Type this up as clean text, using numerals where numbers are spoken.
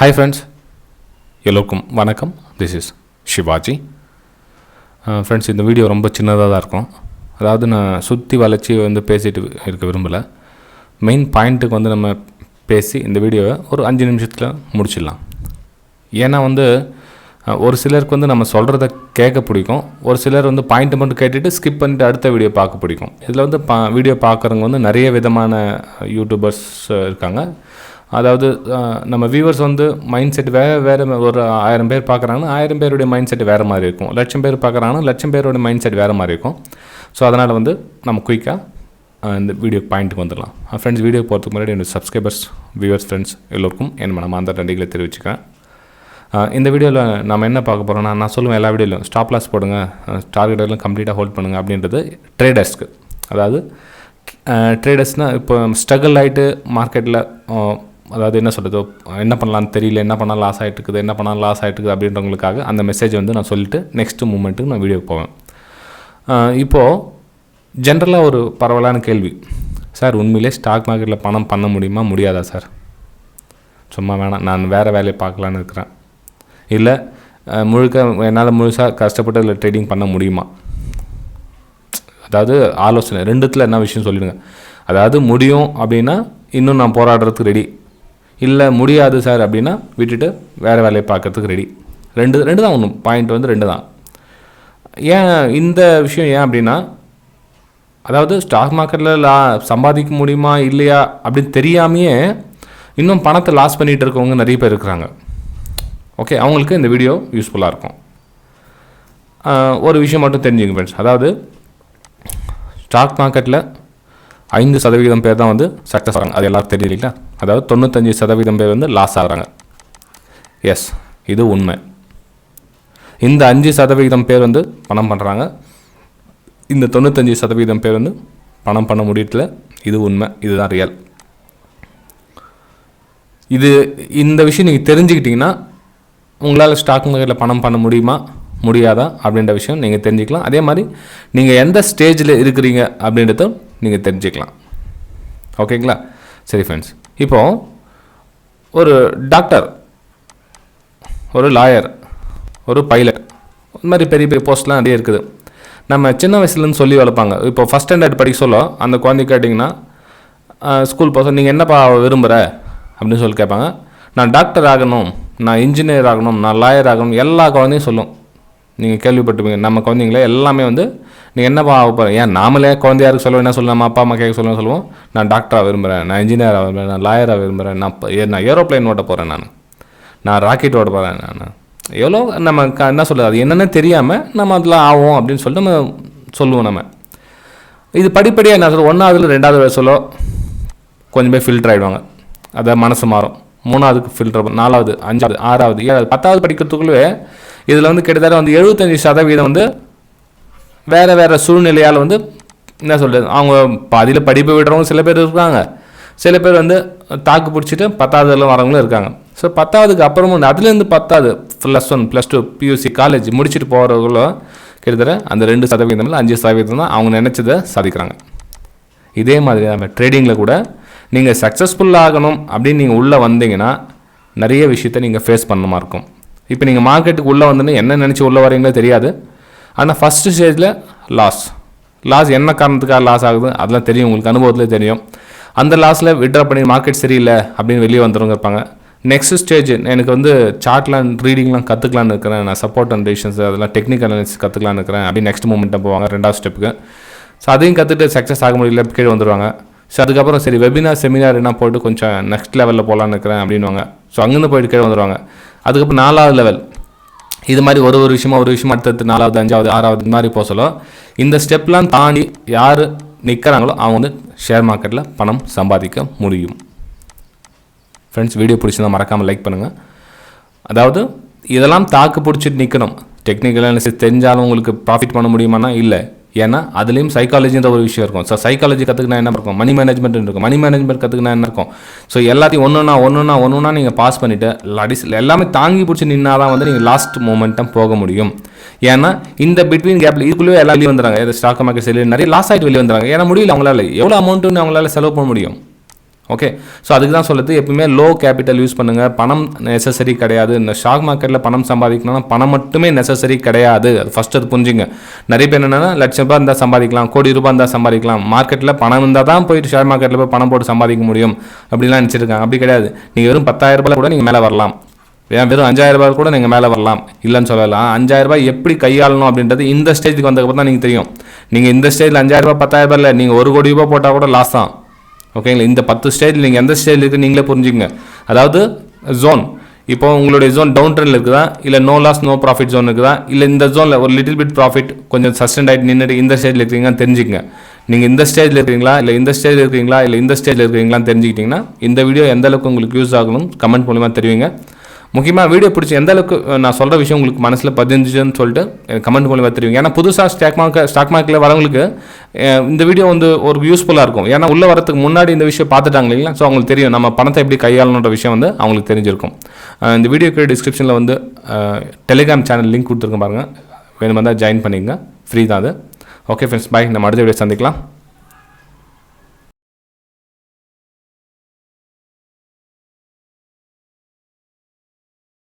Hi friends, எல்லோருக்கும் வணக்கம். This is Shivaji. Friends, இந்த வீடியோ ரொம்ப சின்னதாக தான் இருக்கும். அதாவது நான் சுற்றி வளைச்சி பேசிட்டு இருக்க விரும்பலை. மெயின் பாயிண்ட்டுக்கு நம்ம பேசி இந்த வீடியோவை ஒரு 5 நிமிஷத்தில் முடிச்சிடலாம். ஏன்னா ஒரு சிலருக்கு நம்ம சொல்கிறத கேட்க பிடிக்கும், ஒரு சிலர் பாயிண்ட்டை மட்டும் கேட்டுட்டு ஸ்கிப் பண்ணிட்டு அடுத்த வீடியோ பார்க்க பிடிக்கும். இதில் வீடியோ பார்க்குறவங்க நிறைய விதமான யூடியூபர்ஸ் இருக்காங்க. அதாவது நம்ம வியூவர்ஸ் மைண்ட் செட் வேறு ஒரு 1000 பேர் பார்க்குறாங்கன்னா 1000 பேருடைய மைண்ட் செட் வேறு மாதிரி இருக்கும். 1,00,000 பேர் பார்க்குறாங்கன்னா 1,00,000 பேருடைய மைண்ட் செட் வேறு மாதிரி இருக்கும். ஸோ அதனால் நம்ம குயிக்காக இந்த வீடியோ பாயிண்ட்டுக்கு வந்துடலாம். ஃப்ரெண்ட்ஸ், வீடியோ போகிறதுக்கு முன்னாடி என்னோடய சப்ஸ்கிரைபர்ஸ், வியூவர்ஸ், ஃப்ரெண்ட்ஸ் எல்லோருக்கும் என் மனமார்ந்த நன்றிகளை தெரிவிச்சுக்கிறேன். இந்த வீடியோவில் நம்ம என்ன பார்க்க போகிறோம்னா, நான் சொல்லுவேன் எல்லா வீடியோலையும் ஸ்டாப் லாஸ் போடுங்க, டார்கெட் எல்லாம் கம்ப்ளீட்டாக ஹோல்ட் பண்ணுங்கள் அப்படின்றது ட்ரேடர்ஸ்க்கு. அதாவது ட்ரேடர்ஸ்னால் இப்போ ஸ்ட்ரகிள் ஆகிட்டு மார்க்கெட்டில், அதாவது என்ன சொல்கிறது, என்ன பண்ணலான்னு தெரியல, என்ன பண்ணால் லாஸ் ஆகிட்டுருக்குது, என்ன பண்ணால் லாஸ் ஆகிட்டுருக்குது அப்படின்றவங்களுக்காக அந்த மெசேஜ் நான் சொல்லிவிட்டு நெக்ஸ்ட்டு மூமெண்ட்டுக்கு நான் வீடியோ போவேன். இப்போது ஜென்ரலாக ஒரு பரவலான கேள்வி, சார் உண்மையிலே ஸ்டாக் மார்க்கெட்டில் பணம் பண்ண முடியுமா முடியாதா சார்? சும்மா வேணாம், நான் வேறு வேலையை பார்க்கலான்னு இருக்கிறேன், இல்லை என்னால் முழுசாக கஷ்டப்பட்டு அதில் ட்ரேடிங் பண்ண முடியுமா? அதாவது ஆலோசனை ரெண்டுத்தில் என்ன விஷயம் சொல்லிடுங்க. அதாவது முடியும் அப்படின்னா இன்னும் நான் போராடுறதுக்கு ரெடி, இல்லை முடியாது சார் அப்படின்னா விட்டுட்டு வேறு வேலையை பார்க்கறதுக்கு ரெடி. ரெண்டு தான் ஒன்று, பாயிண்ட் 2 தான். ஏன் இந்த விஷயம் ஏன் அப்படின்னா, அதாவது ஸ்டாக் மார்க்கெட்டில் சம்பாதிக்க முடியுமா இல்லையா அப்படின்னு தெரியாமையே இன்னும் பணத்தை லாஸ் பண்ணிகிட்டு இருக்கவங்க நிறைய பேர் இருக்கிறாங்க. ஓகே, அவங்களுக்கு இந்த வீடியோ யூஸ்ஃபுல்லாக இருக்கும். ஒரு விஷயம் மட்டும் தெரிஞ்சுங்க ஃப்ரெண்ட்ஸ், அதாவது ஸ்டாக் மார்க்கெட்டில் 5% பேர் தான் சக்ஸஸ் ஆகிறாங்க. அது எல்லாரும் தெரியலீங்களா? அதாவது 95% பேர் லாஸ் ஆகிறாங்க. எஸ், இது உண்மை. இந்த 5% பேர் பணம் பண்ணுறாங்க. இந்த 95% பேர் பணம் பண்ண முடியல. இது உண்மை, இதுதான் ரியல். இந்த விஷயம் நீங்கள் தெரிஞ்சுக்கிட்டிங்கன்னா உங்களால் ஸ்டாக் மார்க்கெட்டில் பணம் பண்ண முடியுமா முடியாதா அப்படின்ற விஷயம் நீங்கள் தெரிஞ்சுக்கலாம். அதே மாதிரி நீங்கள் எந்த ஸ்டேஜில் இருக்கிறீங்க அப்படின்றத நீங்கள் தெரிஞ்சுக்கலாம். ஓகேங்களா? சரி ஃப்ரெண்ட்ஸ், இப்போது ஒரு டாக்டர், ஒரு லாயர், ஒரு பைலட், இந்த மாதிரி பெரிய பெரிய போஸ்ட்லாம் நிறைய இருக்குது. நம்ம சின்ன வயசுலேருந்து சொல்லி வளர்ப்பாங்க. இப்போ ஃபஸ்ட் ஸ்டாண்டர்ட் படிக்க சொல்ல அந்த குழந்தை கேட்டிங்கன்னா ஸ்கூல் போக நீங்கள் என்னப்பா விரும்புகிற அப்படின்னு சொல்லி கேட்பாங்க. நான் டாக்டர் ஆகணும், நான் இன்ஜினியர் ஆகணும், நான் லாயர் ஆகணும், எல்லா குழந்தையும் சொல்லும். நீங்கள் கேள்விப்பட்டிருப்பீங்க. நம்ம குழந்தைங்களே எல்லாமே நீங்கள் என்னப்பா ஆக போகிறேன், ஏன் நாமளே குழந்தையாருக்கு சொல்லுவோம், என்ன சொல்லுவோம், நம்ம அப்பா அம்மா கேட்க சொல்லுவோம், நான் டாக்டராக விரும்புகிறேன், நான் இன்ஜினியராக விரும்புகிறேன், நான் லாயராக விரும்புகிறேன், நான் ஏரோப்ளைன் ஓட்ட போகிறேன், நான் ராக்கெட் ஓட்ட போகிறேன், நான் எவ்வளோ நம்ம என்ன சொல்கிறது, அது என்னென்ன தெரியாமல் நம்ம அதெல்லாம் ஆகும் அப்படின்னு சொல்லிட்டு நம்ம சொல்லுவோம். நம்ம இது படிப்படியாக என்ன சொல்லுவோம், 1ஆவதுல 2ஆவது சொல்ல கொஞ்சம் பேர் ஃபில்டர் ஆகிடுவாங்க, அதை மனசு மாறும். 3ஆவதுக்கு ஃபில்டர், 4ஆவது, 5ஆவது, 6ஆவது, 7ஆவது, 10ஆவது படிக்கிறதுக்குள்ளே இதில் கிட்டத்தட்ட 75% வேறு சூழ்நிலையால் என்ன சொல்கிறது, அவங்க பாதியில் படிப்பை விடுறவங்க சில பேர் இருக்காங்க, சில பேர் தாக்கு பிடிச்சிட்டு 10ஆவதுலாம் வரவங்களும் இருக்காங்க. ஸோ 10ஆவதுக்கு அப்புறமும் அதுலேருந்து 10ஆவது +1 +2 PUC காலேஜ் முடிச்சுட்டு போகிறவங்களும் கிட்டத்தட்ட அந்த 2% 5% தான் அவங்க நினச்சதை சாதிக்கிறாங்க. இதே மாதிரி நம்ம ட்ரேடிங்கில் கூட நீங்கள் சக்ஸஸ்ஃபுல் ஆகணும் அப்படின்னு நீங்கள் உள்ளே வந்தீங்கன்னா நிறைய விஷயத்தை நீங்கள் ஃபேஸ் பண்ண மாதிரி இருக்கும். இப்போ நீங்கள் மார்க்கெட்டுக்கு உள்ளே வந்தோன்னே என்ன நினச்சி உள்ளே வரீங்களோ தெரியாது. ஆனால் ஃபஸ்ட்டு ஸ்டேஜில் லாஸ் என்ன காரணத்துக்காக லாஸ் ஆகுது அதெல்லாம் தெரியும், உங்களுக்கு அனுபவத்தில் தெரியும். அந்த லாஸில் விட்ரா பண்ணி மார்க்கெட் சரியில்லை அப்படின்னு வெளியே வந்துடுங்க இருப்பாங்க. நெக்ஸ்ட் ஸ்டேஜ், எனக்கு சார்ட்லாம் ரீடிங்லாம் கற்றுக்கலான்னு இருக்கிறேன், நான் சப்போர்ட் அண்ட் ரெசிஸ்டன்ஸ் அதெல்லாம் டெக்னிக்கல் அனாலிசிஸ் கற்றுக்கலான்னு இருக்கிறேன் அப்படின்னு நெக்ஸ்ட் மூமெண்ட்டாக போவாங்க 2ஆவது ஸ்டெப்புக்கு. ஸோ அதையும் கற்றுட்டு சக்ஸஸ் ஆக முடியல, கீழே வந்துடுவாங்க. ஸோ அதுக்கப்புறம் சரி வெபினார் செமினார் என்ன போய்ட்டு கொஞ்சம் நெக்ஸ்ட் லெவலில் போகலான்னு இருக்கிறேன் அப்படின்வாங்க. ஸோ அங்கேருந்து போய்ட்டு கீழே வந்துடுவாங்க. அதுக்கப்புறம் 4ஆவது லெவல், இது மாதிரி ஒரு விஷயமா அடுத்தடுத்து 4ஆவது, 5ஆவது, 6ஆவது இந்த மாதிரி போக சொல்ல இந்த ஸ்டெப்லாம் தாண்டி யார் நிற்கிறாங்களோ அவங்க ஷேர் மார்க்கெட்டில் பணம் சம்பாதிக்க முடியும். ஃப்ரெண்ட்ஸ், வீடியோ பிடிச்சிருந்தா மறக்காமல் லைக் பண்ணுங்கள். அதாவது இதெல்லாம் தாக்கு பிடிச்சிட்டு நிற்கணும். டெக்னிக்கல் அனாலிசிஸ் தெரிஞ்சாலும் உங்களுக்கு ப்ராஃபிட் பண்ண முடியுமானா இல்லை. ஏன்னா அதுலேயும் சைக்காலஜின்ற ஒரு விஷயம் இருக்கும். ஸோ சைக்காலஜி கற்றுக்கினா என்ன இருக்கும், மணி மேனேஜ்மெண்ட் இருக்கும், மணி மேனேஜ்மெண்ட் கற்றுக்கினா என்ன இருக்கும். ஸோ எல்லாத்தையும் ஒன்றுனா நீங்கள் பாஸ் பண்ணிவிட்டு எல்லாமே தாங்கி பிடிச்சி நின்னா தான் நீங்கள் லாஸ்ட் மூமெண்ட்டம் போக முடியும். ஏன்னா இந்த பிட்வீன் கேப்பில் இதுக்குள்ளேயே எல்லாம் வெளியே வந்துடுறாங்க. ஸ்டாக் மார்க்கெட் சரி நிறைய லாஸ் ஆகிட்டு வெளியே வந்துடுறாங்க. ஏன்னா முடியல அவங்களால, எவ்வளோ அமௌண்ட்டுன்னு அவங்களால செலவு பண்ண முடியும். ஓகே. ஸோ அதுக்கு தான் சொல்லுது, எப்பவுமே லோ கேபிட்டல் யூஸ் பண்ணுங்கள். பணம் நெசசரி கிடையாது. இந்த ஸ்டாக் மார்க்கெட்டில் பணம் சம்பாதிக்கணும்னா பணம் மட்டுமே நெசசரி கிடையாது. அது ஃபஸ்ட்டு அது புரிஞ்சுங்க. நிறைய பேர் என்னென்னா லட்சம் ரூபாய் இருந்தால் சம்பாதிக்கலாம், கோடி ரூபாய் இருந்தால் சம்பாதிக்கலாம், மார்க்கெட்டில் பணம் இருந்தால் தான் போயிட்டு ஷேர் மார்க்கெட்டில் போய் பணம் போட்டு சம்பாதிக்க முடியும் அப்படிலாம் நினச்சிருக்காங்க. அப்படி கிடையாது. நீங்கள் வெறும் 10,000 ரூபாய் கூட நீங்கள் மேலே வரலாம், வெறும் 5,000 ரூபாய் கூட நீங்கள் மேலே வரலாம், இல்லைன்னு சொல்லலாம். 5,000 ரூபாய் எப்படி கையாளணும் அப்படின்றது இந்த ஸ்டேஜுக்கு வந்ததுக்கப்புறம் தான் நீங்கள் தெரியும். நீங்கள் இந்த ஸ்டேஜில் 5,000 ரூபாய் 10,000 ரூபாய் இல்லை, நீங்கள் 1 கோடி ரூபாய் போட்டால் கூட லாஸ் தான். ஓகேங்களா? இந்த 10 ஸ்டேஜில் நீங்கள் எந்த ஸ்டேஜில் இருக்குது நீங்களே புரிஞ்சுங்க. அதாவது ஜோன், இப்போ உங்களுடைய ஜோன் டவுன் ட்ரெண்டில் இருக்குதா, இல்லை no loss no profit zone இருக்குதா, இல்லை இந்த ஜோனில் ஒரு லிட்டில் பிட் ப்ராஃபிட் கொஞ்சம் சஸ்டெண்ட் ஆகிட்டு நின்றுட்டு இந்த ஸ்டேஜில் இருக்கீங்கன்னு தெரிஞ்சுக்கங்க. நீங்கள் இந்த ஸ்டேஜில் இருக்கீங்களா, இல்லை இந்த ஸ்டேஜில் இருக்கீங்களா, இல்லை இந்த ஸ்டேஜில் இருக்கீங்களான்னு தெரிஞ்சுக்கிட்டிங்கன்னா இந்த வீடியோ எந்த அளவுக்கு உங்களுக்கு யூஸ் ஆகணும் கமெண்ட் மூலிமா தெரிவிங்க. முக்கியமாக வீடியோ பிடிச்சி எந்த அளவுக்கு நான் சொல்கிற விஷயம் உங்களுக்கு மனசில் பதிஞ்சுன்னு சொல்லிட்டு கமெண்ட் மூலிமா தெரிவிங்க. ஏன்னா புதுசாக ஸ்டாக் மார்க்கெட்டில் வரவங்களுக்கு இந்த வீடியோ வந்து ஒரு யூஸ்ஃபுல்லாக இருக்கும். ஏன்னா உள்ளே வரதுக்கு முன்னாடி இந்த விஷயம் பார்த்துட்டாங்க இல்லைங்களா? ஸோ அவங்களுக்கு தெரியும் நம்ம பணத்தை எப்படி கையாளணுன்ற விஷயம் வந்து அவங்களுக்கு தெரிஞ்சிருக்கும். இந்த வீடியோக்கு டிஸ்கிரிப்ஷனில் வந்து டெலிகிராம் சேனல் லிங்க் கொடுத்துருக்கேன் பாருங்கள், வேணுமா தான் ஜாயின் பண்ணிங்க, ஃப்ரீ தான் அது. ஓகே ஃப்ரெண்ட்ஸ், பாய். நம்ம அடுத்த வீடியோ சந்திக்கலாம்.